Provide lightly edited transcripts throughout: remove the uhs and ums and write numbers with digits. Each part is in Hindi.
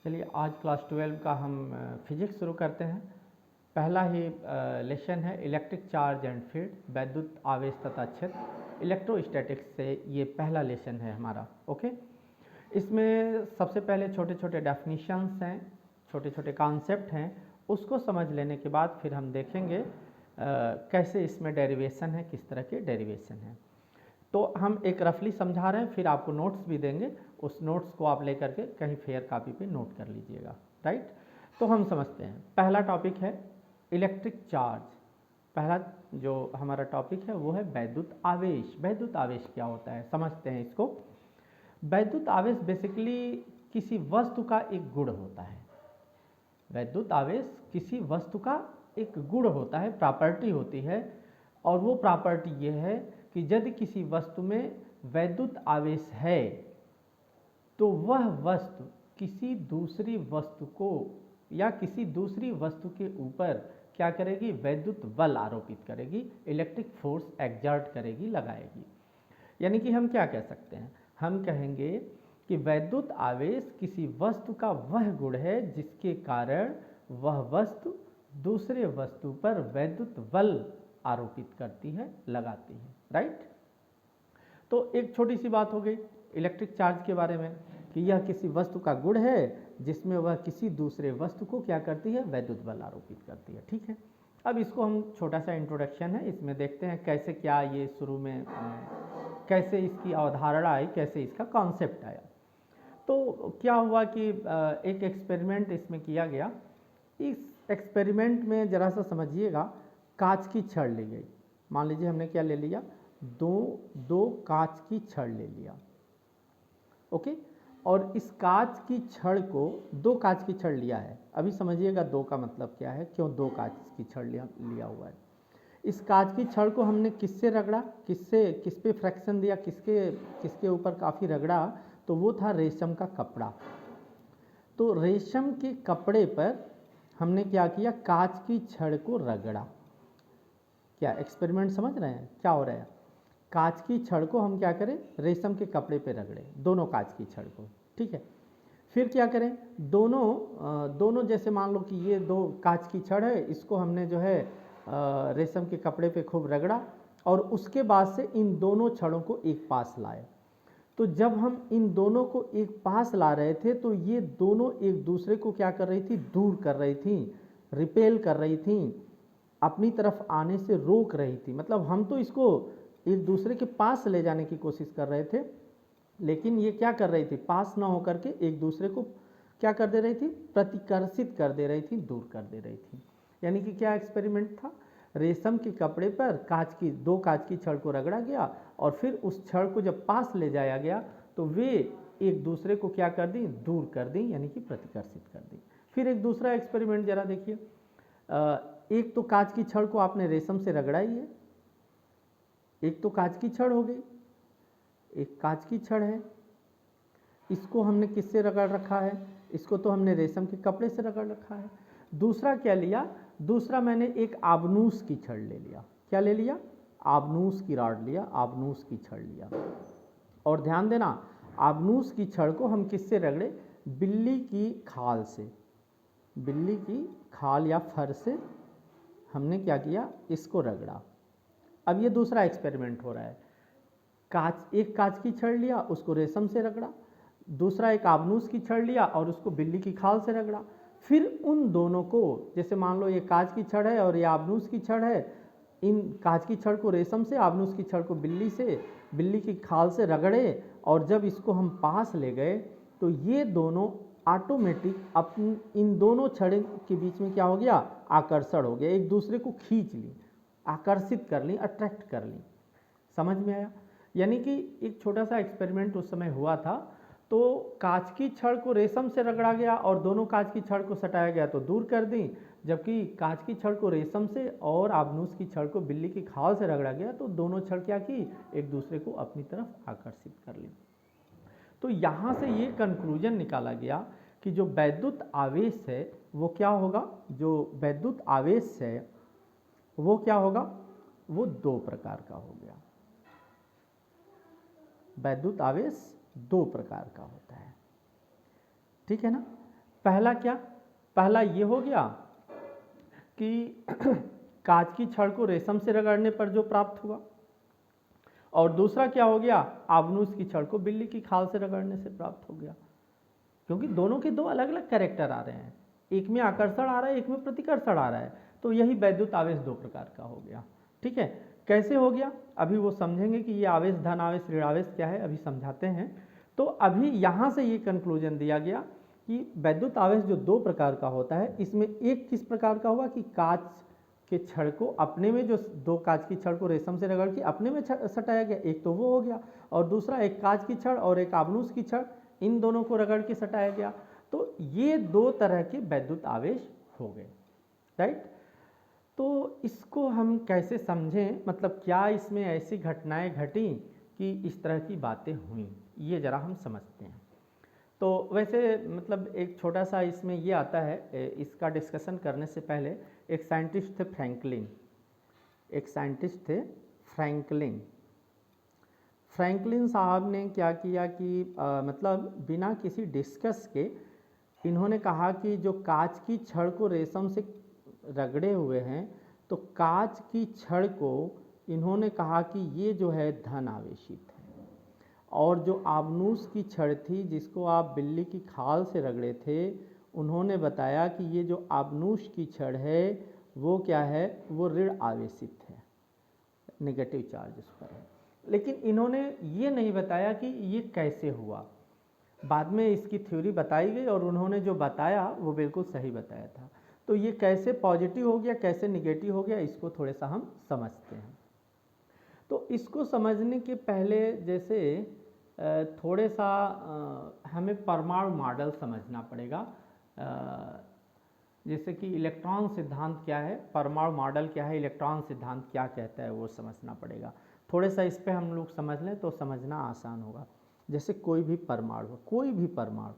चलिए आज क्लास 12 का हम फिजिक्स शुरू करते हैं। पहला ही लेसन है इलेक्ट्रिक चार्ज एंड फील्ड, वैद्युत आवेश तथा क्षेत्र, इलेक्ट्रोस्टैटिक्स से ये पहला लेसन है हमारा। ओके, इसमें सबसे पहले छोटे छोटे डेफिनेशंस हैं, छोटे छोटे कॉन्सेप्ट हैं, उसको समझ लेने के बाद फिर हम देखेंगे कैसे इसमें डेरिवेशन है, किस तरह के डेरिवेशन है। तो हम एक रफली समझा रहे हैं, फिर आपको नोट्स भी देंगे, उस नोट्स को आप लेकर के कहीं फेयर कॉपी पे नोट कर लीजिएगा। राइट, तो हम समझते हैं। पहला टॉपिक है इलेक्ट्रिक चार्ज। पहला जो हमारा टॉपिक है वो है वैद्युत आवेश। वैद्युत आवेश क्या होता है समझते हैं इसको। वैद्युत आवेश बेसिकली किसी वस्तु का एक गुण होता है। वैद्युत आवेश किसी वस्तु का एक गुण होता है, प्रॉपर्टी होती है, और वो प्रॉपर्टी ये है कि यदि किसी वस्तु में वैद्युत आवेश है तो वह वस्तु किसी दूसरी वस्तु को या किसी दूसरी वस्तु के ऊपर क्या करेगी, वैद्युत बल आरोपित करेगी, इलेक्ट्रिक फोर्स एक्सर्ट करेगी, लगाएगी। यानी कि हम क्या कह सकते हैं, हम कहेंगे कि वैद्युत आवेश किसी वस्तु का वह गुण है जिसके कारण वह वस्तु दूसरे वस्तु पर वैद्युत बल आरोपित करती है, लगाती है। राइट, तो एक छोटी सी बात हो गई इलेक्ट्रिक चार्ज के बारे में कि यह किसी वस्तु का गुण है जिसमें वह किसी दूसरे वस्तु को क्या करती है, वैद्युत बल आरोपित करती है। ठीक है, अब इसको हम छोटा सा इंट्रोडक्शन है, इसमें देखते हैं कैसे क्या ये शुरू में कैसे इसकी अवधारणा आई, कैसे इसका कॉन्सेप्ट आया। तो क्या हुआ कि एक एक्सपेरिमेंट इसमें किया गया। इस एक्सपेरिमेंट में ज़रा सा समझिएगा, कांच की छड़ ली गई। मान लीजिए हमने क्या ले लिया, दो कांच की छड़ ले लिया। ओके, और इस कांच की छड़ को, दो कांच की छड़ लिया है। अभी समझिएगा दो का मतलब क्या है, क्यों दो कांच की छड़ लिया हुआ है। इस कांच की छड़ को हमने किससे रगड़ा, किस पे फ्रैक्शन दिया, किसके ऊपर काफ़ी रगड़ा, तो वो था रेशम का कपड़ा। तो रेशम के कपड़े पर हमने क्या किया, कांच की छड़ को रगड़ा। क्या एक्सपेरिमेंट समझ रहे हैं क्या हो रहा है, कांच की छड़ को हम क्या करें, रेशम के कपड़े पे रगड़े, दोनों कांच की छड़ को। ठीक है, फिर क्या करें, दोनों जैसे मान लो कि ये दो कांच की छड़ है, इसको हमने जो है रेशम के कपड़े पे खूब रगड़ा, और उसके बाद से इन दोनों छड़ों को एक पास लाए। तो जब हम इन दोनों को एक पास ला रहे थे तो ये दोनों एक दूसरे को क्या कर रही थी, दूर कर रही थी, रिपेल कर रही थी, अपनी तरफ आने से रोक रही थी। मतलब हम तो इसको एक दूसरे के पास ले जाने की कोशिश कर रहे थे, लेकिन ये क्या कर रही थी, पास ना होकर के एक दूसरे को क्या कर दे रही थी, प्रतिकर्षित कर दे रही थी, दूर कर दे रही थी। यानी कि क्या एक्सपेरिमेंट था, रेशम के कपड़े पर दो कांच की छड़ को रगड़ा गया, और फिर उस छड़ को जब पास ले जाया गया तो वे एक दूसरे को क्या कर दी, दूर कर दी, यानी कि प्रतिकर्षित कर दी। फिर एक दूसरा एक्सपेरिमेंट जरा देखिए, एक तो कांच की छड़ को आपने रेशम से रगड़ा ही है, एक तो कांच की छड़ हो गई, एक कांच की छड़ है, इसको हमने किससे रगड़ रखा है, इसको तो हमने रेशम के कपड़े से रगड़ रखा है। दूसरा क्या लिया, दूसरा मैंने एक आबनूस की छड़ ले लिया। क्या ले लिया, आबनूस की रॉड लिया, आबनूस की छड़ लिया। और ध्यान देना, आबनूस की छड़ को हम किससे रगड़े, बिल्ली की खाल से, बिल्ली की खाल या फर से हमने क्या किया, इसको रगड़ा। अब ये दूसरा एक्सपेरिमेंट हो रहा है, एक कांच की छड़ लिया, उसको रेशम से रगड़ा, दूसरा एक आबनूस की छड़ लिया और उसको बिल्ली की खाल से रगड़ा। फिर उन दोनों को, जैसे मान लो ये कांच की छड़ है और ये आबनूस की छड़ है, इन कांच की छड़ को रेशम से, आबनूस की छड़ को बिल्ली की खाल से रगड़े, और जब इसको हम पास ले गए तो ये दोनों ऑटोमेटिक इन दोनों छड़ों के बीच में क्या हो गया, आकर्षण हो गया, एक दूसरे को खींच ली, आकर्षित कर ली, अट्रैक्ट कर ली। समझ में आया, यानी कि एक छोटा सा एक्सपेरिमेंट उस समय हुआ था। तो कांच की छड़ को रेशम से रगड़ा गया और दोनों कांच की छड़ को सटाया गया तो दूर कर दी, जबकि कांच की छड़ को रेशम से और आबनूस की छड़ को बिल्ली की खाल से रगड़ा गया तो दोनों छड़ क्या की, एक दूसरे को अपनी तरफ आकर्षित कर ली। तो यहाँ से ये कंक्लूजन निकाला गया कि जो वैद्युत आवेश है वो क्या होगा, जो वैद्युत आवेश है वो क्या होगा, वो दो प्रकार का हो गया। वैद्युत आवेश दो प्रकार का होता है, ठीक है ना। पहला क्या, पहला ये हो गया कि कांच की छड़ को रेशम से रगड़ने पर जो प्राप्त हुआ, और दूसरा क्या हो गया, आबनूस की छड़ को बिल्ली की खाल से रगड़ने से प्राप्त हो गया। क्योंकि दोनों के दो अलग अलग कैरेक्टर आ रहे हैं, एक में आकर्षण आ रहा है, एक में प्रतिकर्षण आ रहा है, तो यही वैद्युत आवेश दो प्रकार का हो गया। ठीक है, कैसे हो गया अभी वो समझेंगे कि ये आवेश धन आवेश ऋण आवेश क्या है, अभी समझाते हैं। तो अभी यहाँ से ये कंक्लूजन दिया गया कि वैद्युत आवेश जो दो प्रकार का होता है, इसमें एक किस प्रकार का हुआ कि कांच के छड़ को अपने में, जो दो कांच की छड़ को रेशम से रगड़ के अपने में सटाया गया, एक तो वो हो गया, और दूसरा एक कांच की छड़ और एक आबनूस की छड़, इन दोनों को रगड़ के सटाया गया। तो ये दो तरह के वैद्युत आवेश हो गए, राइट। तो इसको हम कैसे समझें, मतलब क्या इसमें ऐसी घटनाएं घटी कि इस तरह की बातें हुई, ये जरा हम समझते हैं। तो वैसे मतलब एक छोटा सा इसमें ये आता है, इसका डिस्कशन करने से पहले एक साइंटिस्ट थे फ्रैंकलिन, एक साइंटिस्ट थे फ्रैंकलिन। फ्रैंकलिन साहब ने क्या किया कि मतलब बिना किसी डिस्कस के इन्होंने कहा कि जो कांच की छड़ को रेशम से रगड़े हुए हैं, तो कांच की छड़ को इन्होंने कहा कि ये जो है धन आवेशित है, और जो आबनूस की छड़ थी जिसको आप बिल्ली की खाल से रगड़े थे, उन्होंने बताया कि ये जो आबनूस की छड़ है वो क्या है, वो ऋण आवेशित है, नेगेटिव चार्ज उस पर है। लेकिन इन्होंने ये नहीं बताया कि ये कैसे हुआ। बाद में इसकी थ्योरी बताई गई और उन्होंने जो बताया वो बिल्कुल सही बताया था। तो ये कैसे पॉजिटिव हो गया, कैसे निगेटिव हो गया, इसको थोड़े सा हम समझते हैं। तो इसको समझने के पहले जैसे थोड़े सा हमें परमाणु मॉडल समझना पड़ेगा। जैसे कि इलेक्ट्रॉन सिद्धांत क्या है, परमाणु मॉडल क्या है, इलेक्ट्रॉन सिद्धांत क्या कहता है, वो समझना पड़ेगा। थोड़े सा इस पे हम लोग समझ लें तो समझना आसान होगा। जैसे कोई भी परमाणु, कोई भी परमाणु,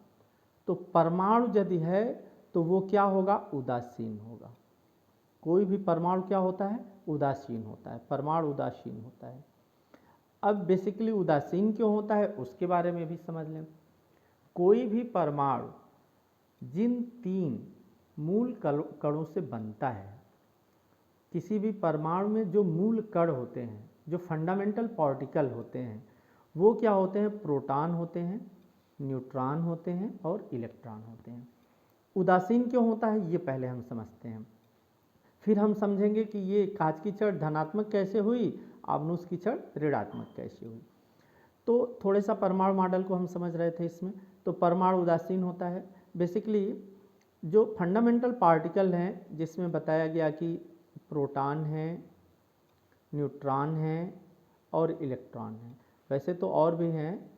तो परमाणु यदि है तो वो क्या होगा, उदासीन होगा। कोई भी परमाणु क्या होता है, उदासीन होता है, परमाणु उदासीन होता है। अब बेसिकली उदासीन क्यों होता है उसके बारे में भी समझ लें। कोई भी परमाणु जिन तीन मूल कणों से बनता है, किसी भी परमाणु में जो मूल कण होते हैं, जो फंडामेंटल पार्टिकल होते हैं, वो क्या होते हैं, प्रोटॉन होते हैं, न्यूट्रॉन होते हैं और इलेक्ट्रॉन होते हैं। उदासीन क्यों होता है ये पहले हम समझते हैं, फिर हम समझेंगे कि ये कांच की छड़ धनात्मक कैसे हुई, आबनूस की छड़ ऋणात्मक कैसे हुई। तो थोड़े सा परमाणु मॉडल को हम समझ रहे थे इसमें। तो परमाणु उदासीन होता है, बेसिकली जो फंडामेंटल पार्टिकल हैं जिसमें बताया गया कि प्रोटॉन है, न्यूट्रॉन है और इलेक्ट्रॉन है। वैसे तो और भी हैं,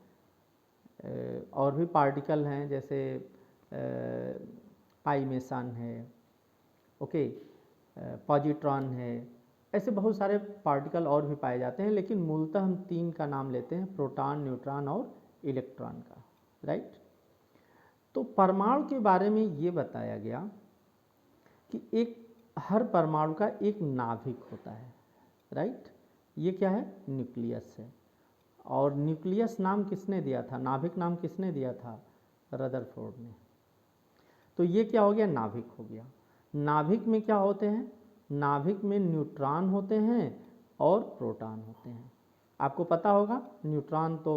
और भी पार्टिकल हैं, जैसे पाई मेसन है, ओके, पॉजिट्रॉन है, ऐसे बहुत सारे पार्टिकल और भी पाए जाते हैं, लेकिन मूलतः हम तीन का नाम लेते हैं, प्रोटॉन, न्यूट्रॉन और इलेक्ट्रॉन का, राइट। तो परमाणु के बारे में ये बताया गया कि एक हर परमाणु का एक नाभिक होता है, राइट। ये क्या है, न्यूक्लियस है। और न्यूक्लियस नाम किसने दिया था, नाभिक नाम किसने दिया था, रदरफोर्ड ने। तो ये क्या हो गया, नाभिक हो गया। नाभिक में क्या होते हैं, नाभिक में न्यूट्रॉन होते हैं और प्रोटॉन होते हैं। आपको पता होगा न्यूट्रॉन तो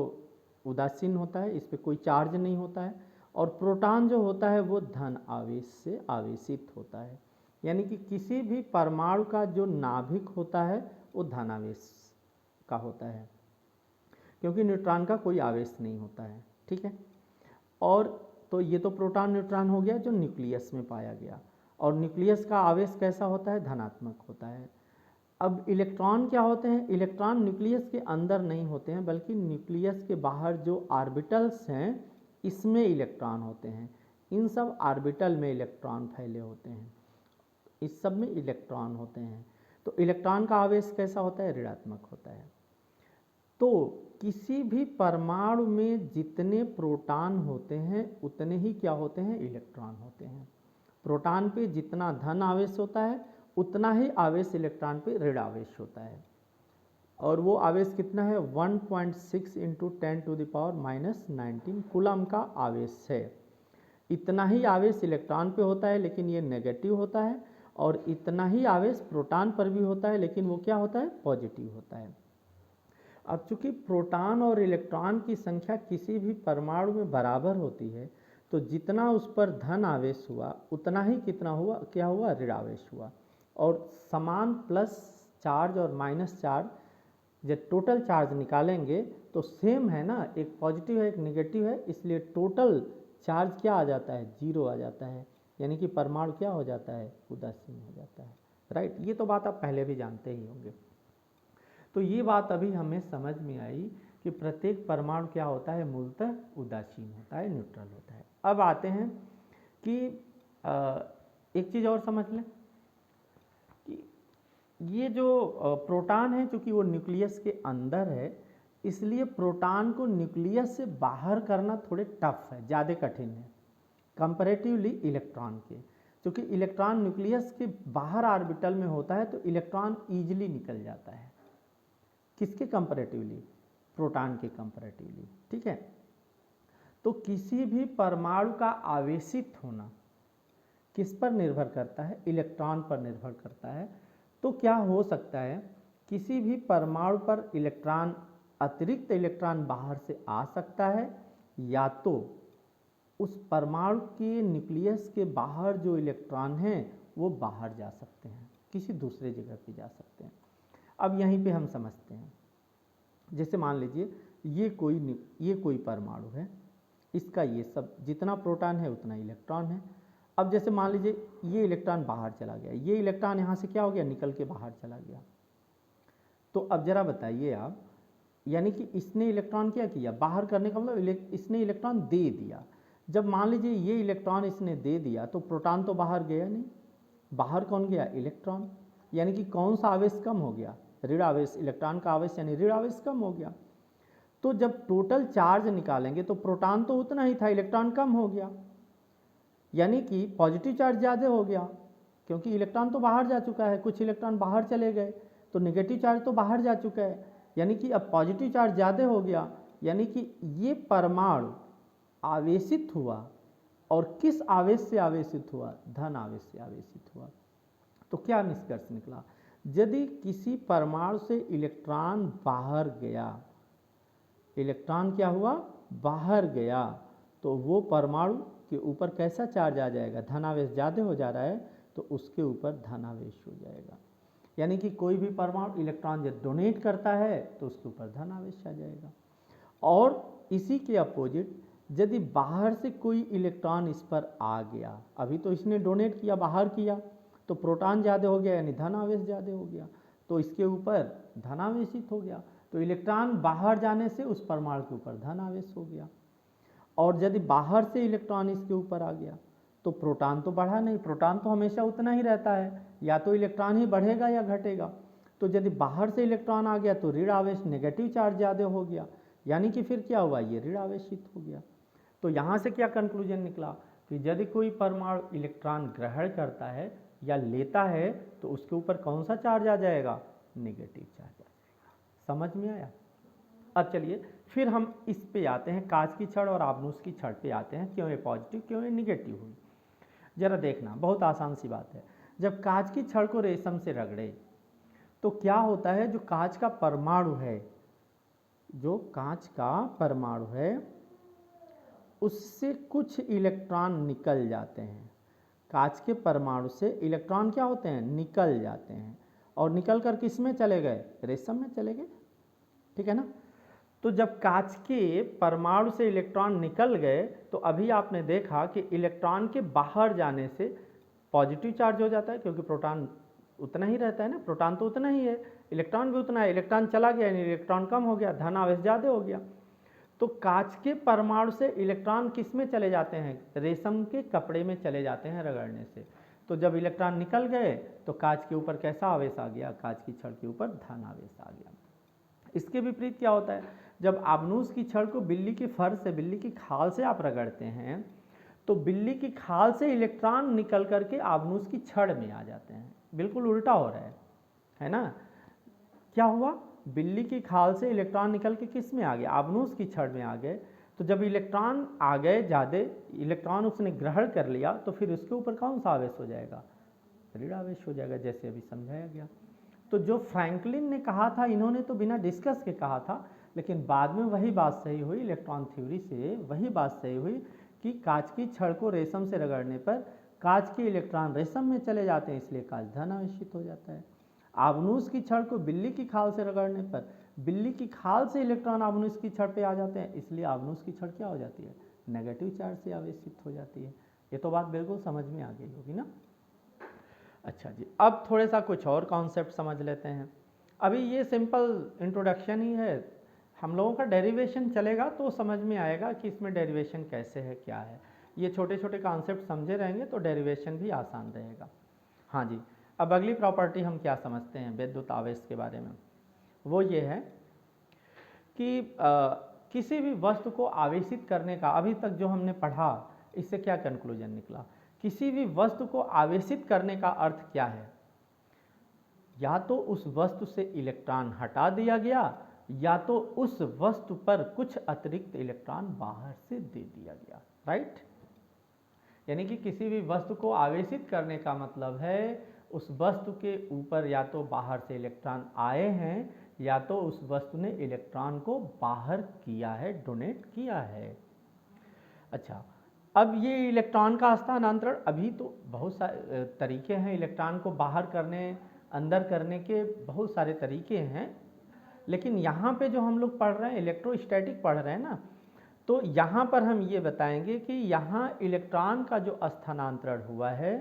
उदासीन होता है, इस पर कोई चार्ज नहीं होता है, और प्रोटॉन जो होता है वो धन आवेश से आवेशित होता है। यानी कि किसी भी परमाणु का जो नाभिक होता है वो धन आवेश का होता है, क्योंकि न्यूट्रॉन का कोई आवेश नहीं होता है, ठीक है। और तो ये तो प्रोटॉन न्यूट्रॉन हो गया जो न्यूक्लियस में पाया गया, और न्यूक्लियस का आवेश कैसा होता है, धनात्मक होता है। अब इलेक्ट्रॉन क्या होते हैं, इलेक्ट्रॉन न्यूक्लियस के अंदर नहीं होते हैं, बल्कि न्यूक्लियस के बाहर जो ऑर्बिटल्स हैं इसमें इलेक्ट्रॉन होते हैं। इन सब ऑर्बिटल में इलेक्ट्रॉन फैले होते हैं, इस सब में इलेक्ट्रॉन होते हैं। तो इलेक्ट्रॉन का आवेश कैसा होता है, ऋणात्मक होता है। तो किसी भी परमाणु में जितने प्रोटॉन होते हैं उतने ही क्या होते हैं, इलेक्ट्रॉन होते हैं। प्रोटॉन पे जितना धन आवेश होता है उतना ही आवेश इलेक्ट्रॉन पे ऋण आवेश होता है, और वो आवेश कितना है, 1.6 × 10⁻⁻19 कूलम का आवेश है। इतना ही आवेश इलेक्ट्रॉन पे होता है लेकिन ये नेगेटिव होता है, और इतना ही आवेश प्रोटॉन पर भी होता है लेकिन वो क्या होता है, पॉजिटिव होता है। अब चूंकि प्रोटॉन और इलेक्ट्रॉन की संख्या किसी भी परमाणु में बराबर होती है, तो जितना उस पर धन आवेश हुआ उतना ही कितना हुआ, क्या हुआ, ऋण आवेश हुआ। और समान प्लस चार्ज और माइनस चार्ज जब टोटल चार्ज निकालेंगे तो सेम है ना, एक पॉजिटिव है एक नेगेटिव है, इसलिए टोटल चार्ज क्या आ जाता है, जीरो आ जाता है, यानी कि परमाणु क्या हो जाता है, उदासीन हो जाता है। राइट, ये तो बात आप पहले भी जानते ही होंगे। तो ये बात अभी हमें समझ में आई कि प्रत्येक परमाणु क्या होता है, मूलतः उदासीन होता है, न्यूट्रल होता है। अब आते हैं कि एक चीज़ और समझ लें कि ये जो प्रोटॉन है, चूंकि वो न्यूक्लियस के अंदर है, इसलिए प्रोटॉन को न्यूक्लियस से बाहर करना थोड़े टफ है, ज़्यादा कठिन है कंपैरेटिवली इलेक्ट्रॉन के। क्योंकि इलेक्ट्रॉन न्यूक्लियस के बाहर ऑर्बिटल में होता है तो इलेक्ट्रॉन ईजिली निकल जाता है। किसके कंपैरेटिवली, प्रोटॉन के कंपैरेटिवली। ठीक है, तो किसी भी परमाणु का आवेशित होना किस पर निर्भर करता है, इलेक्ट्रॉन पर निर्भर करता है। तो क्या हो सकता है, किसी भी परमाणु पर इलेक्ट्रॉन, अतिरिक्त इलेक्ट्रॉन बाहर से आ सकता है, या तो उस परमाणु के न्यूक्लियस के बाहर जो इलेक्ट्रॉन हैं वो बाहर जा सकते हैं, किसी दूसरे जगह पे जा सकते हैं। अब यहीं पे हम समझते हैं, जैसे मान लीजिए ये कोई परमाणु है, इसका ये सब जितना प्रोटॉन है उतना इलेक्ट्रॉन है। अब जैसे मान लीजिए ये इलेक्ट्रॉन बाहर चला गया, ये इलेक्ट्रॉन यहाँ से क्या हो गया, निकल के बाहर चला गया। तो अब जरा बताइए आप, यानी कि इसने इलेक्ट्रॉन क्या किया, बाहर करने का मतलब इसने इलेक्ट्रॉन दे दिया। जब मान लीजिए ये इलेक्ट्रॉन इसने दे दिया तो प्रोटॉन तो बाहर गया नहीं, बाहर कौन गया, इलेक्ट्रॉन। यानी कि कौन सा आवेश कम हो गया, ऋण आवेश, इलेक्ट्रॉन का आवेश यानी ऋण आवेश कम हो गया। तो जब टोटल चार्ज निकालेंगे तो प्रोटॉन तो उतना ही था, इलेक्ट्रॉन कम हो गया, यानी कि पॉजिटिव चार्ज ज़्यादा हो गया, क्योंकि इलेक्ट्रॉन तो बाहर जा चुका है, कुछ इलेक्ट्रॉन बाहर चले गए, तो नेगेटिव चार्ज तो बाहर जा चुका है, यानी कि अब पॉजिटिव चार्ज ज़्यादा हो गया। यानी कि ये परमाणु आवेशित हुआ, और किस आवेश से आवेशित हुआ, धन आवेश से आवेशित हुआ। तो क्या निष्कर्ष निकला, यदि किसी परमाणु से इलेक्ट्रॉन बाहर गया, इलेक्ट्रॉन क्या हुआ, बाहर गया, तो वो परमाणु के ऊपर कैसा चार्ज आ जाएगा, धनावेश ज़्यादा हो जा रहा है तो उसके ऊपर धनावेश हो जाएगा। यानी कि कोई भी परमाणु इलेक्ट्रॉन जब डोनेट करता है तो उसके ऊपर धनावेश आ जाएगा। और इसी के अपोजिट यदि बाहर से कोई इलेक्ट्रॉन इस पर आ गया, अभी तो इसने डोनेट किया, बाहर किया, तो प्रोटॉन ज़्यादा हो गया यानी धनावेश ज़्यादा हो गया, तो इसके ऊपर धनावेशित हो गया, तो इलेक्ट्रॉन बाहर जाने से उस परमाणु के ऊपर धनावेश हो गया। और यदि बाहर से इलेक्ट्रॉन इसके ऊपर आ गया तो प्रोटॉन तो बढ़ा नहीं, प्रोटॉन तो हमेशा उतना ही रहता है, या तो इलेक्ट्रॉन ही बढ़ेगा या घटेगा। तो यदि बाहर से इलेक्ट्रॉन आ गया तो ऋण आवेश, नेगेटिव चार्ज ज़्यादा हो गया, यानी कि फिर क्या हुआ, ये ऋण आवेशित हो गया। तो यहाँ से क्या कंक्लूजन निकला कि यदि कोई परमाणु इलेक्ट्रॉन ग्रहण करता है या लेता है तो उसके ऊपर कौन सा चार्ज आ जाएगा, नेगेटिव चार्ज आ जाएगा। समझ में आया। अब चलिए फिर हम इस पे आते हैं, कांच की छड़ और आपनूस की छड़ पे आते हैं, क्यों ये पॉजिटिव क्यों ये निगेटिव हुई। जरा देखना, बहुत आसान सी बात है। जब कांच की छड़ को रेशम से रगड़े तो क्या होता है, जो कांच का परमाणु है, जो कांच का परमाणु है उससे कुछ इलेक्ट्रॉन निकल जाते हैं। कांच के परमाणु से इलेक्ट्रॉन क्या होते हैं, निकल जाते हैं, और निकल कर किस में चले गए, रेशम में चले गए। ठीक है ना। तो जब कांच के परमाणु से इलेक्ट्रॉन निकल गए तो अभी आपने देखा कि इलेक्ट्रॉन के बाहर जाने से पॉजिटिव चार्ज हो जाता है, क्योंकि प्रोटॉन उतना ही रहता है ना, प्रोटॉन तो उतना ही है, इलेक्ट्रॉन भी उतना है, इलेक्ट्रॉन चला गया यानी इलेक्ट्रॉन कम हो गया, धन आवेश ज़्यादा हो गया। तो कांच के परमाणु से इलेक्ट्रॉन किस में चले जाते हैं, रेशम के कपड़े में चले जाते हैं रगड़ने से। तो जब इलेक्ट्रॉन निकल गए तो कांच के ऊपर कैसा आवेश आ गया, कांच की छड़ के ऊपर धन आवेश आ गया। इसके विपरीत क्या होता है, जब आपनूस की छड़ को बिल्ली के फर से, बिल्ली की खाल से आप रगड़ते हैं तो बिल्ली की खाल से इलेक्ट्रॉन निकल करके आपनूस की छड़ में आ जाते हैं। बिल्कुल उल्टा हो रहा है ना। क्या हुआ, बिल्ली की खाल से इलेक्ट्रॉन निकल के किस में आ गया, आपनूस की छड़ में आ गए। तो जब इलेक्ट्रॉन आ गए ज़्यादा, इलेक्ट्रॉन उसने ग्रहण कर लिया, तो फिर उसके ऊपर कौन सा आवेश हो जाएगा? ऋण आवेश हो जाएगा, जैसे अभी समझाया गया। तो जो फ्रैंकलिन ने कहा था, इन्होंने तो बिना डिस्कस के कहा था, लेकिन बाद में वही बात सही हुई, इलेक्ट्रॉन थ्योरी से वही बात सही हुई कि कांच की छड़ को रेशम से रगड़ने पर कांच के इलेक्ट्रॉन रेशम में चले जाते हैं, इसलिए कांच धन आवेशित हो जाता है। आबनूस की छड़ को बिल्ली की खाल से रगड़ने पर बिल्ली की खाल से इलेक्ट्रॉन आबनूस की छड़ पे आ जाते हैं, इसलिए आबनूस की छड़ क्या हो जाती है? नेगेटिव चार्ज से आवेशित हो जाती है। ये तो बात बिल्कुल समझ में आ गई होगी ना। अच्छा जी, अब थोड़ा सा कुछ और कॉन्सेप्ट समझ लेते हैं। अभी ये सिंपल इंट्रोडक्शन ही है, हम लोगों का डेरिवेशन चलेगा तो समझ में आएगा कि इसमें डेरिवेशन कैसे है, क्या है। ये छोटे छोटे कॉन्सेप्ट समझे रहेंगे तो डेरिवेशन भी आसान रहेगा। हाँ जी, अब अगली प्रॉपर्टी हम क्या समझते हैं विद्युत आवेश के बारे में, वो ये है कि किसी भी वस्तु को आवेशित करने का, अभी तक जो हमने पढ़ा इससे क्या कंक्लूजन निकला? किसी भी वस्तु को आवेशित करने का अर्थ क्या है? या तो उस वस्तु से इलेक्ट्रॉन हटा दिया गया, या तो उस वस्तु पर कुछ अतिरिक्त इलेक्ट्रॉन बाहर से दे दिया गया, राइट। यानी कि किसी भी वस्तु को आवेशित करने का मतलब है उस वस्तु के ऊपर या तो बाहर से इलेक्ट्रॉन आए हैं, या तो उस वस्तु ने इलेक्ट्रॉन को बाहर किया है, डोनेट किया है। अच्छा, अब ये इलेक्ट्रॉन का स्थानांतरण, अभी तो बहुत सारे तरीके हैं इलेक्ट्रॉन को बाहर करने, अंदर करने के बहुत सारे तरीके हैं, लेकिन यहाँ पे जो हम लोग पढ़ रहे हैं इलेक्ट्रोस्टैटिक पढ़ रहे हैं ना, तो यहाँ पर हम ये बताएंगे कि यहाँ इलेक्ट्रॉन का जो स्थानांतरण हुआ है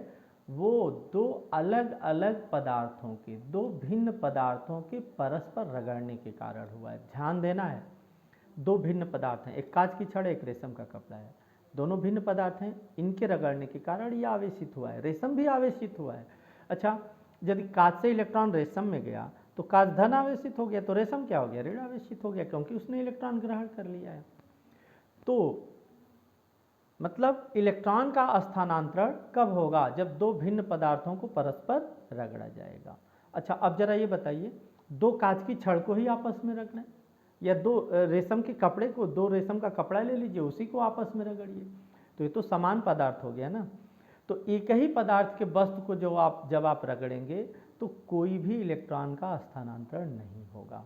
वो दो अलग अलग पदार्थों के, दो भिन्न पदार्थों के परस्पर रगड़ने के कारण हुआ है। ध्यान देना है, दो भिन्न पदार्थ हैं, एक कांच की छड़, एक रेशम का कपड़ा है, दोनों भिन्न पदार्थ हैं, इनके रगड़ने के कारण ये आवेशित हुआ है, रेशम भी आवेशित हुआ है। अच्छा, यदि कांच से इलेक्ट्रॉन रेशम में गया तो कांच धन आवेशित हो गया, तो रेशम क्या हो गया? ऋण आवेशित हो गया, क्योंकि उसने इलेक्ट्रॉन ग्रहण कर लिया है। तो मतलब इलेक्ट्रॉन का स्थानांतरण कब होगा? जब दो भिन्न पदार्थों को परस्पर रगड़ा जाएगा। अच्छा, अब जरा ये बताइए, दो कांच की छड़ को ही आपस में रगड़ें, या दो रेशम के कपड़े को, दो रेशम का कपड़ा ले लीजिए उसी को आपस में रगड़िए, तो ये तो समान पदार्थ हो गया ना। तो एक ही पदार्थ के वस्तु को जब आप रगड़ेंगे तो कोई भी इलेक्ट्रॉन का स्थानांतरण नहीं होगा।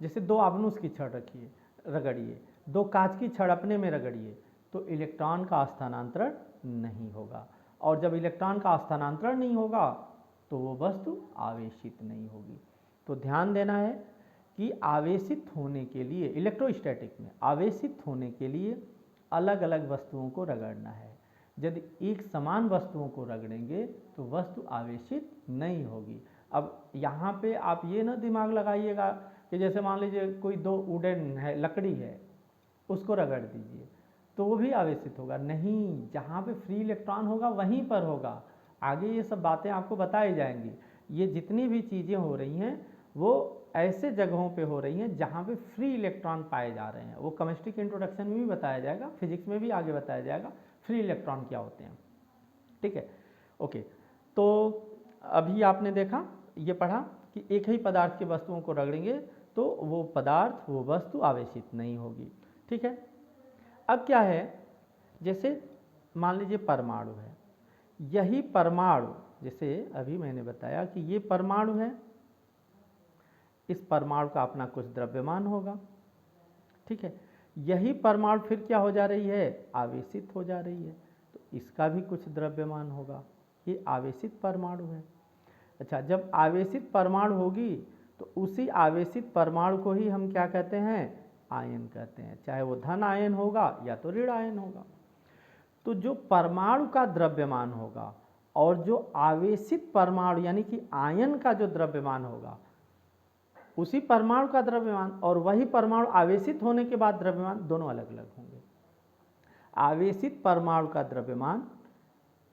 जैसे दो आबनूस की छड़ रखिए, रगड़िए, दो कांच की छड़ अपने में रगड़िए, तो इलेक्ट्रॉन का स्थानांतरण नहीं होगा, और जब इलेक्ट्रॉन का स्थानांतरण नहीं होगा तो वो वस्तु आवेशित नहीं होगी। तो ध्यान देना है कि आवेशित होने के लिए, इलेक्ट्रोस्टैटिक में आवेशित होने के लिए अलग अलग वस्तुओं को रगड़ना है। यदि एक समान वस्तुओं को रगड़ेंगे तो वस्तु आवेशित नहीं होगी। अब यहाँ पे आप ये ना दिमाग लगाइएगा कि जैसे मान लीजिए कोई दो वुडन है, लकड़ी है, उसको रगड़ दीजिए तो वो भी आवेशित होगा नहीं, जहाँ पे फ्री इलेक्ट्रॉन होगा वहीं पर होगा। आगे ये सब बातें आपको बताई जाएंगी। ये जितनी भी चीज़ें हो रही हैं वो ऐसे जगहों पे हो रही हैं जहाँ पे फ्री इलेक्ट्रॉन पाए जा रहे हैं। वो केमिस्ट्री के इंट्रोडक्शन में भी बताया जाएगा, फिजिक्स में भी आगे बताया जाएगा फ्री इलेक्ट्रॉन क्या होते हैं, ठीक है। ओके, तो अभी आपने देखा, ये पढ़ा कि एक ही पदार्थ के वस्तुओं को रगड़ेंगे तो वो पदार्थ, वो वस्तु आवेशित नहीं होगी, ठीक है। अब क्या है, जैसे मान लीजिए परमाणु है, यही परमाणु, जैसे अभी मैंने बताया कि ये परमाणु है, इस परमाणु का अपना कुछ द्रव्यमान होगा, ठीक है। यही परमाणु फिर क्या हो जा रही है? आवेशित हो जा रही है, तो इसका भी कुछ द्रव्यमान होगा, ये आवेशित परमाणु है। अच्छा, जब आवेशित परमाणु होगी तो उसी आवेशित परमाणु को ही हम क्या कहते हैं? आयन कहते हैं, चाहे वो धन आयन होगा या तो ऋण आयन होगा। तो जो परमाणु का द्रव्यमान होगा और जो आवेशित परमाणु यानी कि आयन का जो द्रव्यमान होगा, उसी परमाणु का द्रव्यमान और वही परमाणु आवेशित होने के बाद द्रव्यमान, दोनों अलग अलग होंगे। आवेशित परमाणु का द्रव्यमान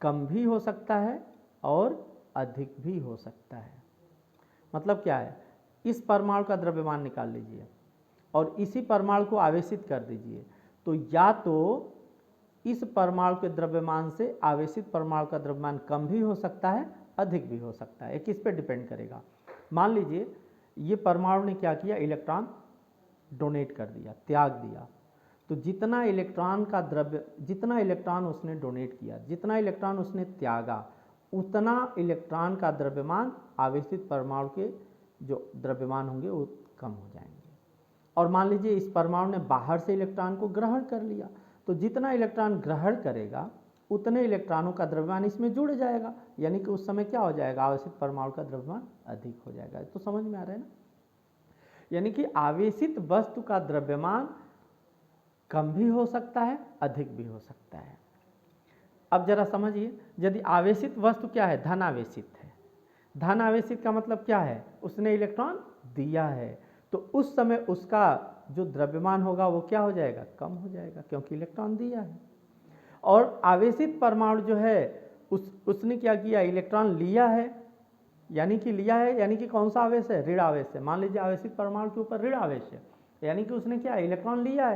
कम भी हो सकता है और अधिक भी हो सकता है। मतलब क्या है, इस परमाणु का द्रव्यमान निकाल लीजिए और इसी परमाणु को आवेशित कर दीजिए, तो या तो इस परमाणु के द्रव्यमान से आवेशित परमाणु का द्रव्यमान कम भी हो सकता है, अधिक भी हो सकता है, ये किस पे डिपेंड करेगा। मान लीजिए ये परमाणु ने क्या किया, इलेक्ट्रॉन डोनेट कर दिया, त्याग दिया, तो जितना इलेक्ट्रॉन उसने डोनेट किया, जितना इलेक्ट्रॉन उसने त्यागा, उतना इलेक्ट्रॉन का द्रव्यमान आवेशित परमाणु के जो द्रव्यमान होंगे वो कम हो जाएंगे। और मान लीजिए इस परमाणु ने बाहर से इलेक्ट्रॉन को ग्रहण कर लिया, तो जितना इलेक्ट्रॉन ग्रहण करेगा उतने इलेक्ट्रॉनों का द्रव्यमान इसमें जुड़ जाएगा, यानी कि उस समय क्या हो जाएगा, आवेशित परमाणु का द्रव्यमान अधिक हो जाएगा। तो समझ में आ रहा है ना, यानी कि आवेशित वस्तु का द्रव्यमान कम भी हो सकता है, अधिक भी हो सकता है। अब जरा समझिए, यदि आवेशित वस्तु क्या है, धन आवेशित है, धन आवेशित का मतलब क्या है, उसने इलेक्ट्रॉन दिया है, तो उस समय उसका जो द्रव्यमान होगा वो क्या हो जाएगा, कम हो जाएगा, क्योंकि इलेक्ट्रॉन दिया है। और आवेशित परमाणु जो है उसने क्या किया, इलेक्ट्रॉन लिया है, यानी कि कौन सा आवेश है, ऋण आवेश है। मान लीजिए आवेशित परमाणु के ऊपर ऋण आवेश है, यानी कि उसने क्या, इलेक्ट्रॉन लिया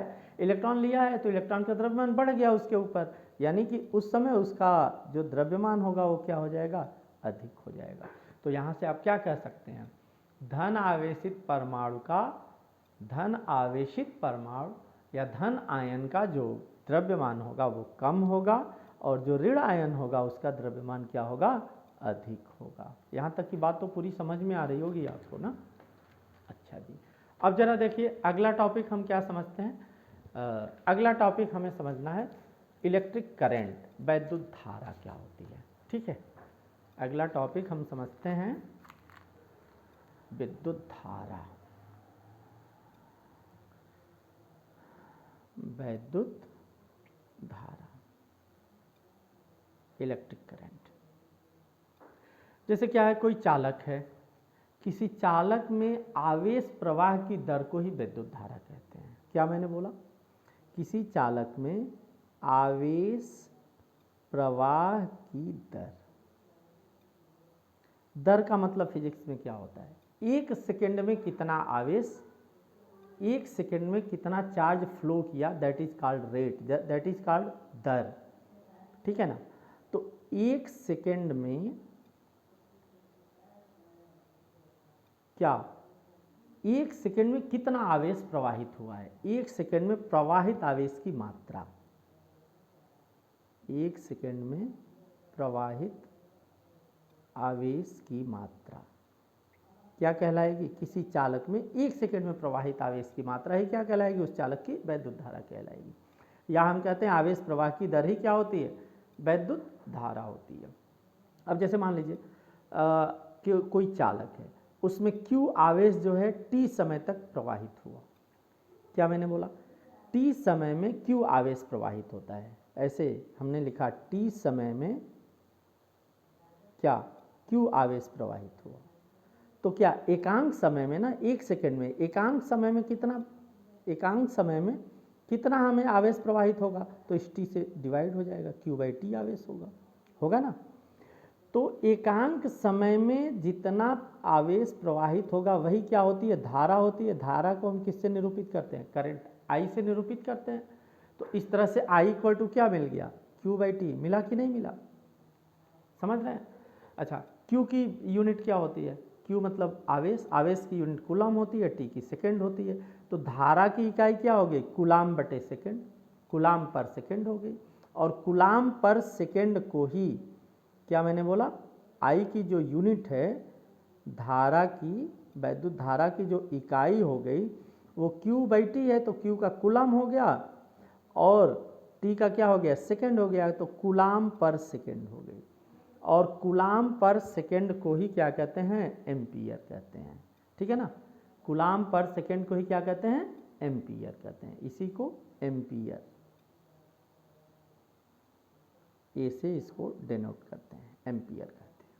है, तो इलेक्ट्रॉन का द्रव्यमान बढ़ गया उसके ऊपर, यानी कि उस समय उसका जो द्रव्यमान होगा वो क्या हो जाएगा, अधिक हो जाएगा। तो यहाँ से आप क्या कह सकते हैं, धन आवेशित परमाणु या धन आयन का जो द्रव्यमान होगा वो कम होगा, और जो ऋण आयन होगा उसका द्रव्यमान क्या होगा, अधिक होगा। यहाँ तक की बात तो पूरी समझ में आ रही होगी आपको ना। अच्छा जी, अब जरा देखिए अगला टॉपिक हम क्या समझते हैं। अगला टॉपिक हमें समझना है इलेक्ट्रिक करंट, वैद्युत धारा क्या होती है। ठीक है, अगला टॉपिक हम समझते हैं विद्युत धारा, वैद्युत धारा, इलेक्ट्रिक करंट। जैसे क्या है, कोई चालक है, किसी चालक में आवेश प्रवाह की दर को ही विद्युत धारा कहते हैं। क्या मैंने बोला, किसी चालक में आवेश प्रवाह की दर का मतलब फिजिक्स में क्या होता है, एक सेकेंड में कितना आवेश, एक सेकेंड में कितना चार्ज फ्लो किया, that is called rate, that is called दर। ठीक है ना, तो एक सेकेंड में क्या, एक सेकेंड में कितना आवेश प्रवाहित हुआ है, एक सेकेंड में प्रवाहित आवेश की मात्रा, एक सेकेंड में प्रवाहित आवेश की मात्रा क्या कहलाएगी, किसी चालक में एक सेकेंड में प्रवाहित आवेश की मात्रा ही क्या कहलाएगी, उस चालक की वैद्युत धारा कहलाएगी। या हम कहते हैं आवेश प्रवाह की दर ही क्या होती है, वैद्युत धारा होती है। अब जैसे मान लीजिए कि कोई चालक है, उसमें Q आवेश जो है T समय तक प्रवाहित हुआ। क्या मैंने बोला, T समय में Q आवेश प्रवाहित होता है, ऐसे हमने लिखा T समय में क्या, Q आवेश प्रवाहित हुआ। तो क्या एकांक समय में ना, एक सेकेंड में एकांक समय में कितना हमें आवेश प्रवाहित होगा, तो इस T से डिवाइड हो जाएगा, Q/T आवेश होगा ना। तो एकांक समय में जितना आवेश प्रवाहित होगा वही क्या होती है, धारा होती है। धारा को हम किससे निरूपित करते हैं, करंट I से निरूपित करते हैं। तो इस तरह से I = क्या मिल गया, Q/T। मिला कि नहीं मिला, समझ रहे हैं। अच्छा, Q की यूनिट क्या होती है, Q मतलब आवेश, आवेश की यूनिट कूलम होती है, T की सेकेंड होती है। तो धारा की इकाई क्या हो गई, कूलम/सेकेंड, कूलम/सेकेंड हो गई। और कूलम/सेकेंड को ही क्या मैंने बोला, I की जो यूनिट है धारा की, वैद्युत धारा की जो इकाई हो गई वो Q/T है, तो Q का कूलम हो गया और T का क्या हो गया, सेकेंड हो गया, तो कूलम/सेकेंड हो गई। और कूलम/सेकेंड को ही क्या कहते हैं, एम्पियर कहते हैं। ठीक है ना, कूलम/सेकेंड को ही क्या कहते हैं, एम्पियर कहते हैं। इसी को एम्पियर, ए से इसको डिनोट करते हैं, एम्पियर कहते हैं।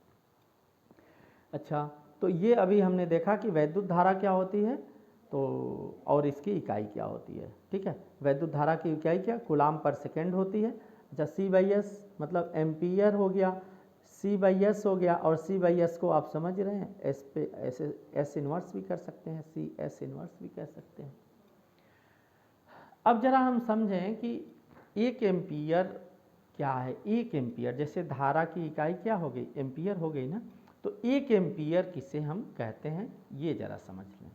अच्छा, तो ये अभी हमने देखा कि वैद्युत धारा क्या होती है, तो और इसकी इकाई क्या होती है। ठीक है, वैद्युत धारा की इकाई क्या, कूलम/सेकेंड होती है। अच्छा, C/S मतलब एम्पियर हो गया, C/S हो गया, और C/S को आप समझ रहे हैं, S पे ऐसे S इनवर्स भी कर सकते हैं, CS इनवर्स भी कह सकते हैं। अब जरा हम समझें कि एक एम्पियर क्या है। एक एम्पियर, जैसे धारा की इकाई क्या हो गई, एम्पियर हो गई ना, तो एक एम्पियर किसे हम कहते हैं, ये जरा समझ लें,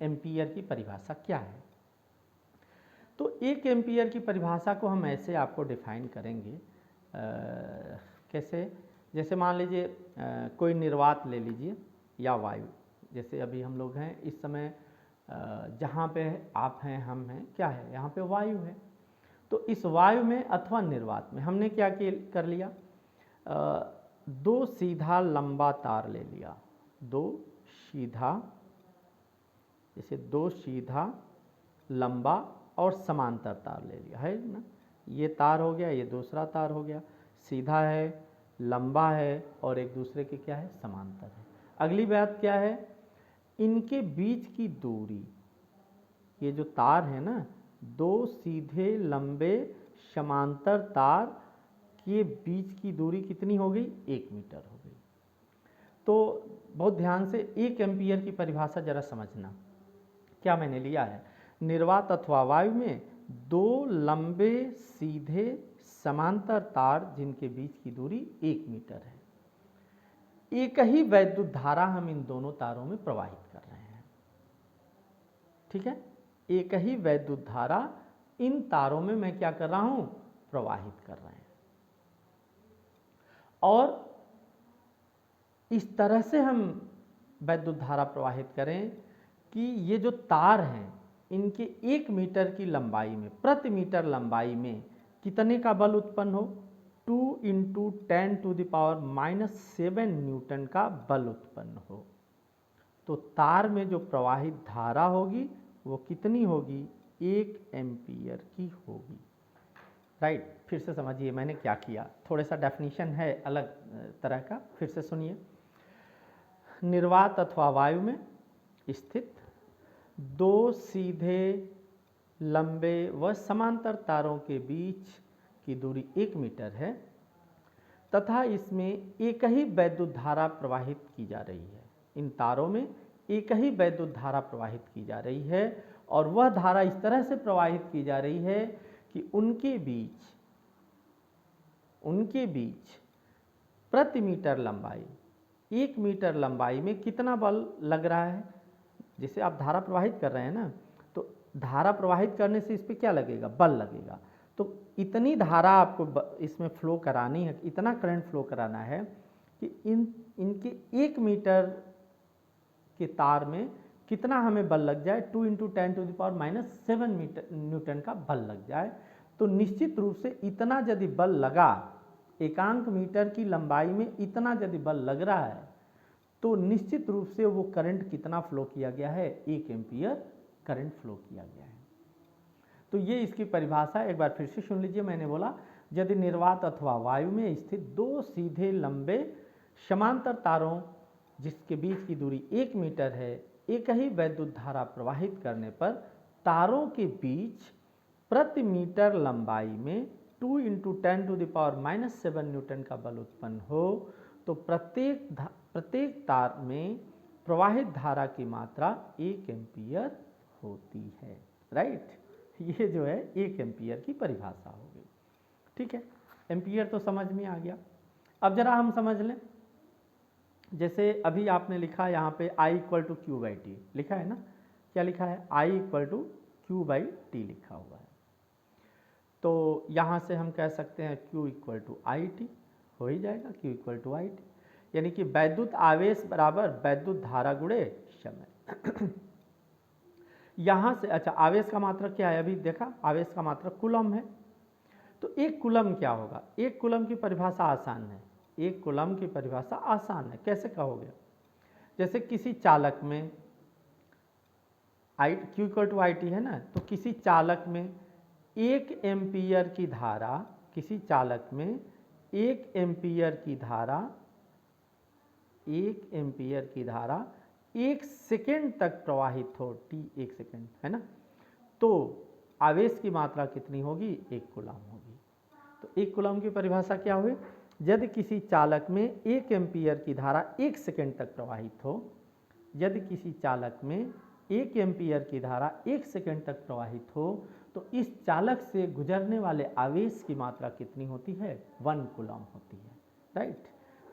एम्पियर की परिभाषा क्या है। तो 1 एम्पियर की परिभाषा को हम ऐसे आपको डिफाइन करेंगे, कैसे, जैसे मान लीजिए कोई निर्वात ले लीजिए या वायु, जैसे अभी हम लोग हैं इस समय जहाँ पे आप हैं, हम हैं, क्या है, यहाँ पे वायु है। तो इस वायु में अथवा निर्वात में हमने क्या कर लिया, दो सीधा लंबा तार ले लिया, दो सीधा, जैसे दो सीधा लंबा और समांतर तार ले लिया है ना। ये तार हो गया, ये दूसरा तार हो गया, सीधा है, लंबा है और एक दूसरे के क्या है, समांतर है। अगली बात क्या है, इनके बीच की दूरी, ये जो तार है ना, दो सीधे लंबे समांतर तार के बीच की दूरी कितनी हो गई, 1 मीटर हो गई। तो बहुत ध्यान से 1 एम्पियर की परिभाषा जरा समझना, क्या मैंने लिया है, निर्वात अथवा वायु में दो लंबे सीधे समांतर तार जिनके बीच की दूरी 1 मीटर है। एक ही वैद्युत धारा हम इन दोनों तारों में प्रवाहित कर रहे हैं, ठीक है। एक ही वैद्युत धारा इन तारों में मैं क्या कर रहा हूं, प्रवाहित कर रहे हैं। और इस तरह से हम वैद्युत धारा प्रवाहित करें कि ये जो तार हैं इनके 1 मीटर की लंबाई में, प्रति मीटर लंबाई में कितने का बल उत्पन्न हो, 2 × 10⁻⁻7 न्यूटन का बल उत्पन्न हो। तो तार में जो प्रवाहित धारा होगी वो कितनी होगी, 1 एम्पियर की होगी, राइट। फिर से समझिए मैंने क्या किया, थोड़ा सा डेफिनेशन है अलग तरह का, फिर से सुनिए। निर्वात अथवा वायु में स्थित दो सीधे लंबे व समांतर तारों के बीच की दूरी 1 मीटर है तथा इसमें एक ही वैद्युत धारा प्रवाहित की जा रही है। इन तारों में एक ही वैद्युत धारा प्रवाहित की जा रही है और वह धारा इस तरह से प्रवाहित की जा रही है कि उनके बीच प्रति मीटर लंबाई, 1 मीटर लंबाई में कितना बल लग रहा है। जैसे आप धारा प्रवाहित कर रहे हैं ना, तो धारा प्रवाहित करने से इस पर क्या लगेगा, बल लगेगा। तो इतनी धारा आपको इसमें फ्लो करानी है, इतना करंट फ्लो कराना है कि इनके 1 मीटर के तार में कितना हमें बल लग जाए, 2 × 10⁻⁻7 न्यूटन का बल लग जाए। तो निश्चित रूप से इतना यदि बल लगा, एकांक मीटर की लंबाई में इतना यदि बल लग रहा है, तो निश्चित रूप से वो करंट कितना फ्लो किया गया है, 1 एम्पियर करंट फ्लो किया गया है। तो ये इसकी परिभाषा एक बार फिर से सुन लीजिए। मैंने बोला यदि निर्वात अथवा वायु में स्थित दो सीधे लंबे समांतर तारों जिसके बीच की दूरी 1 मीटर है, एक ही वैद्युत धारा प्रवाहित करने पर तारों के बीच प्रति मीटर लंबाई में 2 × 10⁻⁻7 न्यूटन का बल उत्पन्न हो, तो प्रत्येक तार में प्रवाहित धारा की मात्रा 1 एम्पियर होती है, राइट। ये जो है 1 एम्पियर की परिभाषा हो गई, ठीक है। एम्पियर तो समझ में आ गया। अब जरा हम समझ लें, जैसे अभी आपने लिखा यहाँ पे I = Q/T लिखा है ना, क्या लिखा है, I = Q/T लिखा हुआ है। तो यहाँ से हम कह सकते हैं Q = IT, हो ही जाएगा, Q = IT, यानी कि वैद्युत आवेश बराबर वैद्युत धारा गुणे समय। यहाँ से अच्छा, आवेश का मात्रक क्या है, अभी देखा, आवेश का मात्रक कूलम है। तो 1 कूलम क्या होगा, 1 कूलम की परिभाषा आसान है, 1 कूलम की परिभाषा आसान है, कैसे कहोगे, जैसे किसी चालक में Q = IT है ना, तो किसी चालक में 1 एम्पियर की धारा, किसी चालक में 1 एम्पियर की धारा, 1 एम्पियर की धारा 1 सेकेंड तक प्रवाहित हो, T 1 सेकेंड है ना, तो आवेश की मात्रा कितनी होगी, 1 कूलम होगी। तो 1 कूलम की परिभाषा क्या हुई, यदि किसी चालक में 1 एम्पियर की धारा 1 सेकेंड तक प्रवाहित हो, यदि किसी चालक में 1 एम्पियर की धारा 1 सेकेंड तक प्रवाहित हो, तो इस चालक से गुजरने वाले आवेश की मात्रा कितनी होती है, 1 कूलम होती है, राइट।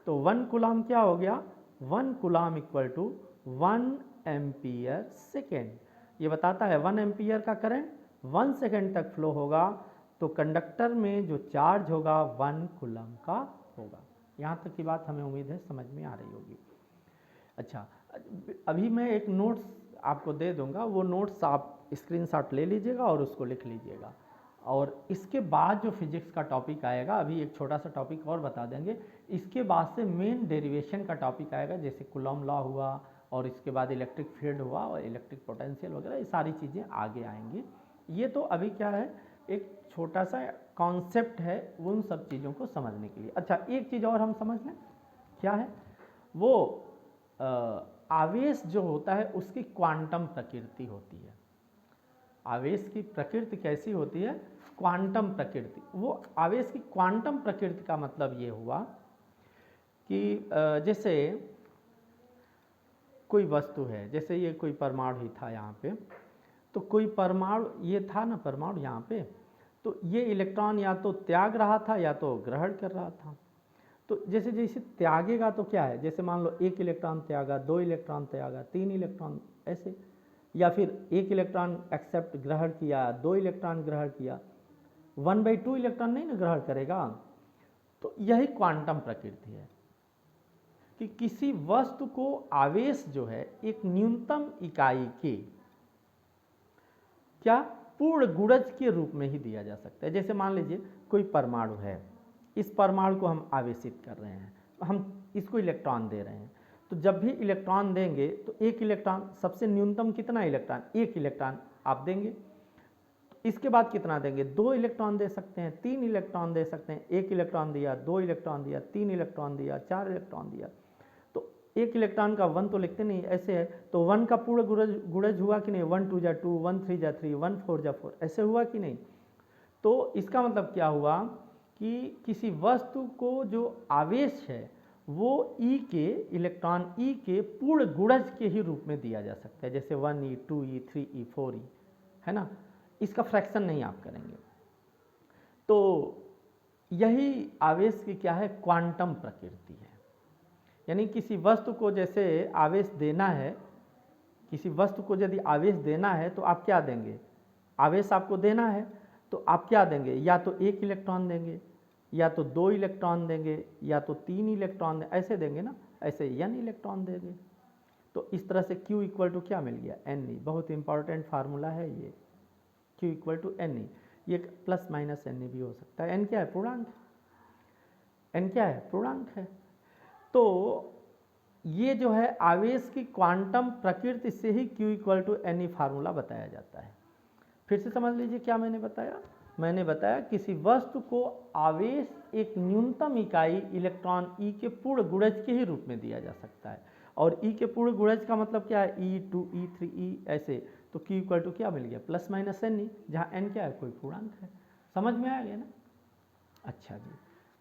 तो 1 कूलम क्या हो गया, 1 कूलम = 1 एम्पियर सेकेंड। ये बताता है 1 एम्पियर का करंट 1 सेकंड तक फ्लो होगा तो कंडक्टर में जो चार्ज होगा 1 कूलम का होगा। यहाँ तक की बात हमें उम्मीद है समझ में आ रही होगी। अच्छा, अभी मैं एक नोट्स आपको दे दूंगा, वो नोट्स आप स्क्रीनशॉट ले लीजिएगा और उसको लिख लीजिएगा। और इसके बाद जो फिजिक्स का टॉपिक आएगा, अभी एक छोटा सा टॉपिक और बता देंगे, इसके बाद से मेन डेरिवेशन का टॉपिक आएगा, जैसे कूलॉम लॉ हुआ और इसके बाद इलेक्ट्रिक फील्ड हुआ और इलेक्ट्रिक पोटेंशियल वगैरह, ये सारी चीज़ें आगे आएंगी। ये तो अभी क्या है, एक छोटा सा कॉन्सेप्ट है उन सब चीज़ों को समझने के लिए। अच्छा, एक चीज़ और हम समझ लें, क्या है वो, आवेश जो होता है उसकी क्वांटम प्रकृति होती है। आवेश की प्रकृति कैसी होती है? क्वांटम प्रकृति। वो आवेश की क्वांटम प्रकृति का मतलब ये हुआ कि जैसे कोई वस्तु है, जैसे ये कोई परमाणु ही था यहाँ पे, तो कोई परमाणु, ये था ना परमाणु यहाँ पे, तो ये इलेक्ट्रॉन या तो त्याग रहा था या तो ग्रहण कर रहा था। तो जैसे जैसे त्यागेगा तो क्या है, जैसे मान लो 1 इलेक्ट्रॉन त्यागा, 2 इलेक्ट्रॉन त्यागा, 3 इलेक्ट्रॉन, ऐसे, या फिर 1 इलेक्ट्रॉन एक्सेप्ट ग्रहण किया, 2 इलेक्ट्रॉन ग्रहण किया, 1/2 इलेक्ट्रॉन नहीं ना ग्रहण करेगा। तो यही क्वांटम प्रकृति है कि किसी वस्तु को आवेश जो है एक न्यूनतम इकाई के क्या पूर्ण गुणज के रूप में ही दिया जा सकता है। जैसे मान लीजिए कोई परमाणु है, इस परमाणु को हम आवेशित कर रहे हैं, हम इसको इलेक्ट्रॉन दे रहे हैं, तो जब भी इलेक्ट्रॉन देंगे तो 1 इलेक्ट्रॉन, सबसे न्यूनतम कितना इलेक्ट्रॉन, 1 इलेक्ट्रॉन आप देंगे। इसके बाद कितना देंगे, 2 इलेक्ट्रॉन दे सकते हैं, 3 इलेक्ट्रॉन दे सकते हैं। 1 इलेक्ट्रॉन दिया, 2 इलेक्ट्रॉन दिया, 3 इलेक्ट्रॉन दिया, 4 इलेक्ट्रॉन दिया। तो 1 इलेक्ट्रॉन का 1 तो लिखते नहीं, ऐसे है, तो 1 का पूर्ण गुणज हुआ कि नहीं, 1 2 जा 2, 1 3 जा 3, 1 4 जा 4, ऐसे हुआ कि नहीं। तो इसका मतलब क्या हुआ कि किसी वस्तु को जो आवेश है वो ई के, इलेक्ट्रॉन ई के पूर्ण गुणज के ही रूप में दिया जा सकता है, जैसे 1e 2e 3e 4e, है ना, इसका फ्रैक्शन नहीं आप करेंगे। तो यही आवेश की क्या है, क्वांटम प्रकृति है। यानी किसी वस्तु को जैसे आवेश देना है, किसी वस्तु को यदि आवेश देना है तो आप क्या देंगे, आवेश आपको देना है तो आप क्या देंगे, या तो 1 इलेक्ट्रॉन देंगे, या तो 2 इलेक्ट्रॉन देंगे, या तो 3 इलेक्ट्रॉन ऐसे देंगे ना, ऐसे n इलेक्ट्रॉन देंगे। तो इस तरह से Q इक्वल टू क्या मिल गया, Ne। बहुत इंपॉर्टेंट फार्मूला है ये, Q इक्वल टू Ne। ये प्लस माइनस Ne भी हो सकता है। n क्या है, पूर्णांक, n क्या है, पूर्णांक है। तो ये जो है आवेश की क्वांटम प्रकृति से ही Q equal to Ne formula बताया जाता है। फिर से समझ लीजिए क्या मैंने बताया, मैंने बताया किसी वस्तु को आवेश एक न्यूनतम इकाई इलेक्ट्रॉन ई के पूर्ण गुणज के ही रूप में दिया जा सकता है। और ई के पूर्ण गुणज का मतलब क्या है, E2 E3 ऐसे। तो Q इक्वल टू क्या मिल गया, प्लस माइनस Ne, जहाँ n क्या है, कोई पूर्णांक है। समझ में आ गया ना। अच्छा जी,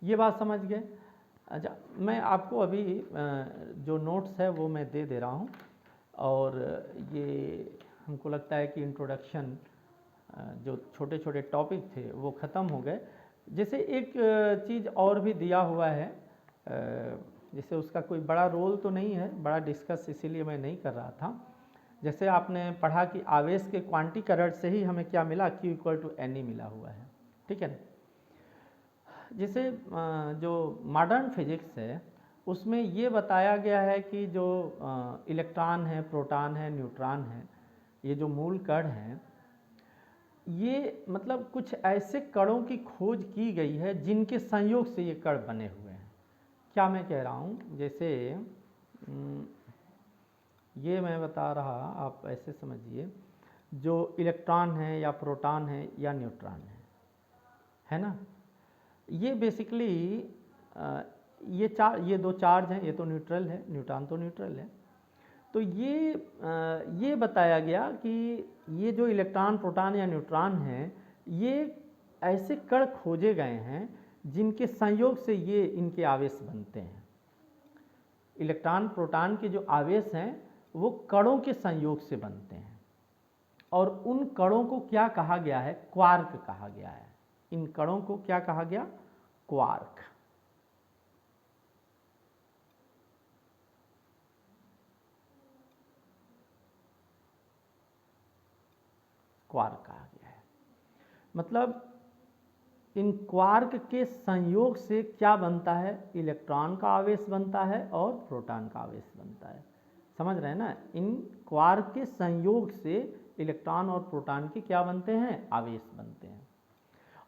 ये बात समझ गए। अच्छा, मैं आपको अभी जो नोट्स है वो मैं दे दे रहा हूँ, और ये हमको लगता है कि इंट्रोडक्शन जो छोटे छोटे टॉपिक थे वो ख़त्म हो गए। जैसे एक चीज़ और भी दिया हुआ है, जैसे उसका कोई बड़ा रोल तो नहीं है, बड़ा डिस्कस इसीलिए मैं नहीं कर रहा था। जैसे आपने पढ़ा कि आवेश के क्वांटीकरण से ही हमें क्या मिला, Q इक्वल टू Ne मिला हुआ है, ठीक है ना। जैसे जो मॉडर्न फिजिक्स है उसमें ये बताया गया है कि जो इलेक्ट्रॉन है, प्रोटॉन है, न्यूट्रॉन है, ये जो मूल कण हैं, ये मतलब कुछ ऐसे कणों की खोज की गई है जिनके संयोग से ये कण बने हुए हैं। क्या मैं कह रहा हूँ, जैसे ये मैं बता रहा, आप ऐसे समझिए, जो इलेक्ट्रॉन है या प्रोटॉन है या न्यूट्रॉन है ना, ये बेसिकली ये दो चार्ज हैं, ये तो न्यूट्रल है, न्यूट्रॉन तो न्यूट्रल है। तो ये बताया गया कि ये जो इलेक्ट्रॉन, प्रोटॉन या न्यूट्रॉन हैं, ये ऐसे कण खोजे गए हैं जिनके संयोग से ये इनके आवेश बनते हैं। इलेक्ट्रॉन, प्रोटॉन के जो आवेश हैं वो कणों के संयोग से बनते हैं, और उन कणों को क्या कहा गया है, क्वार्क कहा गया है। इन कणों को क्या कहा गया, क्वार्क। क्वार्क कहा गया है। मतलब इन क्वार्क के संयोग से क्या बनता है, इलेक्ट्रॉन का आवेश बनता है और प्रोटॉन का आवेश बनता है। समझ रहे हैं ना, इन क्वार्क के संयोग से इलेक्ट्रॉन और प्रोटॉन के क्या बनते हैं, आवेश बनते हैं।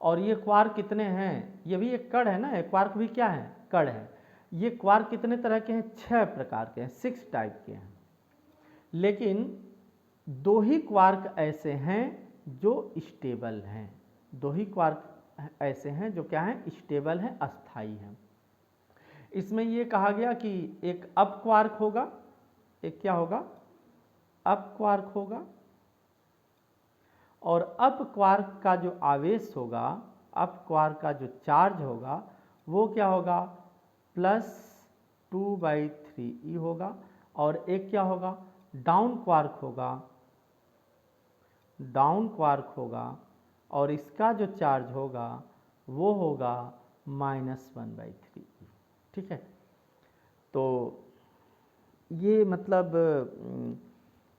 और ये क्वार्क कितने हैं, ये भी एक कण है ना, क्वार्क भी क्या है, कण है। ये क्वार्क कितने तरह के हैं, 6 प्रकार के हैं, 6 टाइप के हैं। लेकिन 2 ही क्वार्क ऐसे हैं जो स्टेबल हैं, 2 ही क्वार्क ऐसे हैं जो क्या हैं, स्टेबल हैं, अस्थाई हैं। इसमें ये कहा गया कि एक अप क्वार्क होगा, एक क्या होगा, अप क्वार्क होगा, और अप क्वार्क का जो आवेश होगा, अप क्वार्क का जो चार्ज होगा वो क्या होगा, +2/3e होगा। और एक क्या होगा, डाउन क्वार्क होगा, डाउन क्वार्क होगा, और इसका जो चार्ज होगा वो होगा -1/3e। ठीक है, तो ये मतलब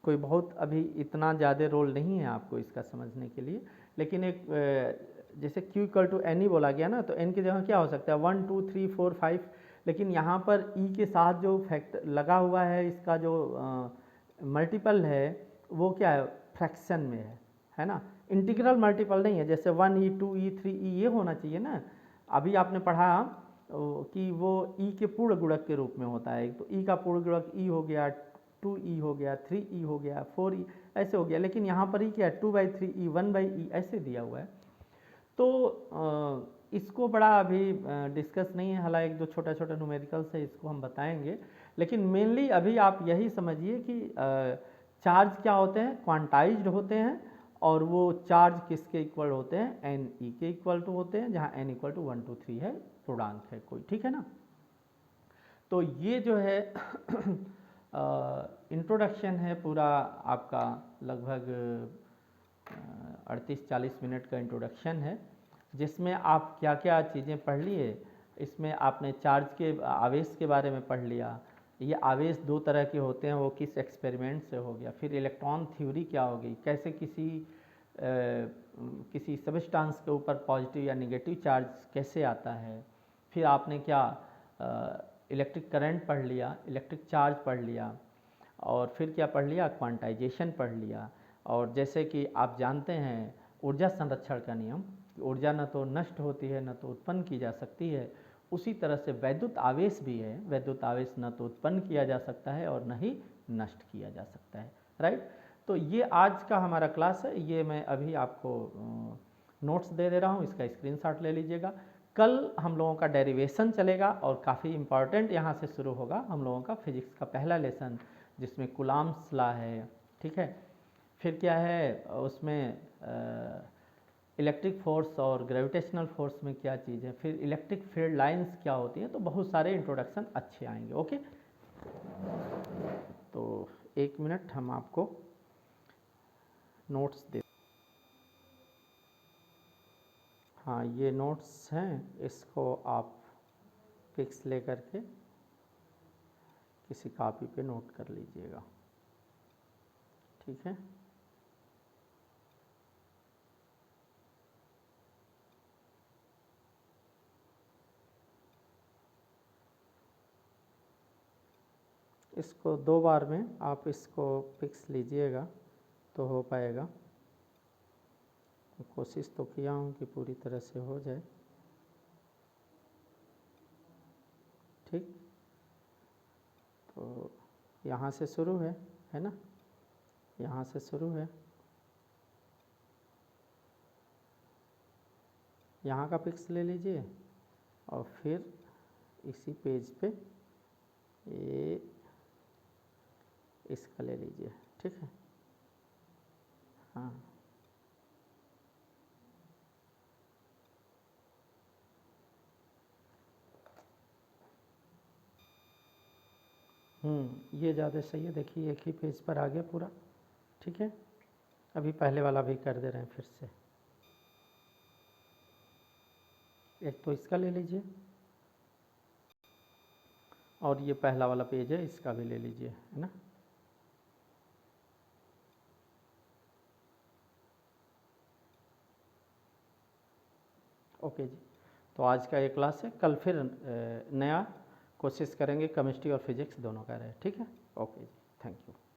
कोई बहुत अभी इतना ज़्यादा रोल नहीं है आपको इसका समझने के लिए, लेकिन एक जैसे Q = N बोला गया ना, तो N की जगह क्या हो सकता है, 1 2 3 4 5, लेकिन यहाँ पर E के साथ जो फैक्टर लगा हुआ है, इसका जो मल्टीपल है वो क्या है, फ्रैक्शन में है ना, इंटीग्रल मल्टीपल नहीं है। जैसे 1e 2e 3e ये होना चाहिए ना। अभी आपने पढ़ा कि वो E के पूर्ण गुणक के रूप में होता है, तो E का पूर्ण गुणक E हो गया, 2e हो गया, 3e हो गया, 4e ऐसे हो गया, लेकिन यहाँ पर ही क्या है, 2/3e 1/e ऐसे दिया हुआ है। तो इसको बड़ा अभी डिस्कस नहीं है, हालांकि 1-2 छोटा न्यूमेरिकल्स है, इसको हम बताएंगे, लेकिन मेनली अभी आप यही समझिए कि चार्ज क्या होते हैं, क्वांटाइज्ड होते हैं, और वो चार्ज किसके इक्वल होते हैं, Ne के इक्वल टू होते हैं, जहाँ n = 1 2 3 है, पूर्णांक है कोई, ठीक है ना। तो ये जो है इंट्रोडक्शन है पूरा आपका, लगभग 38-40 मिनट का इंट्रोडक्शन है, जिसमें आप क्या क्या चीज़ें पढ़ लिए। इसमें आपने चार्ज के आवेश के बारे में पढ़ लिया, ये आवेश 2 तरह के होते हैं, वो किस एक्सपेरिमेंट से हो गया, फिर इलेक्ट्रॉन थ्योरी क्या होगी, कैसे किसी सब्सटेंस के ऊपर पॉजिटिव या नेगेटिव चार्ज कैसे आता है, फिर आपने क्या इलेक्ट्रिक करंट पढ़ लिया, इलेक्ट्रिक चार्ज पढ़ लिया, और फिर क्या पढ़ लिया, क्वांटाइजेशन पढ़ लिया। और जैसे कि आप जानते हैं ऊर्जा संरक्षण का नियम, ऊर्जा न तो नष्ट होती है न तो उत्पन्न की जा सकती है, उसी तरह से वैद्युत आवेश भी है, वैद्युत आवेश न तो उत्पन्न किया जा सकता है और न ही नष्ट किया जा सकता है, राइट। तो ये आज का हमारा क्लास है, ये मैं अभी आपको नोट्स दे रहा हूँ, इसका स्क्रीनशॉट ले लीजिएगा। कल हम लोगों का डेरिवेशन चलेगा, और काफ़ी इम्पॉर्टेंट यहाँ से शुरू होगा हम लोगों का फिजिक्स का पहला लेसन, जिसमें कूलॉम्स लॉ है, ठीक है। फिर क्या है उसमें इलेक्ट्रिक फोर्स और ग्रेविटेशनल फोर्स में क्या चीज़ है, फिर इलेक्ट्रिक फील्ड लाइंस क्या होती हैं, तो बहुत सारे इंट्रोडक्शन अच्छे आएंगे, ओके। तो 1 मिनट हम आपको नोट्स दे, हाँ ये नोट्स हैं, इसको आप पिक्स ले करके किसी कॉपी पे नोट कर लीजिएगा, ठीक है। इसको 2 बार में आप इसको पिक्स लीजिएगा तो हो पाएगा। कोशिश तो किया हूँ कि पूरी तरह से हो जाए, ठीक। तो यहाँ से शुरू है ना, यहाँ से शुरू है, यहाँ का पिक्स ले लीजिए, और फिर इसी पेज पे ये इसका ले लीजिए, ठीक है। हाँ ये ज़्यादा सही है, देखिए एक ही पेज पर आ गया पूरा, ठीक है। अभी पहले वाला भी कर दे रहे हैं फिर से, एक तो इसका ले लीजिए, और ये पहला वाला पेज है, इसका भी ले लीजिए, है ना। ओके जी, तो आज का ये क्लास है, कल फिर नया कोशिश करेंगे, केमिस्ट्री और फिजिक्स दोनों का रहे, ठीक है। ओके जी, थैंक यू।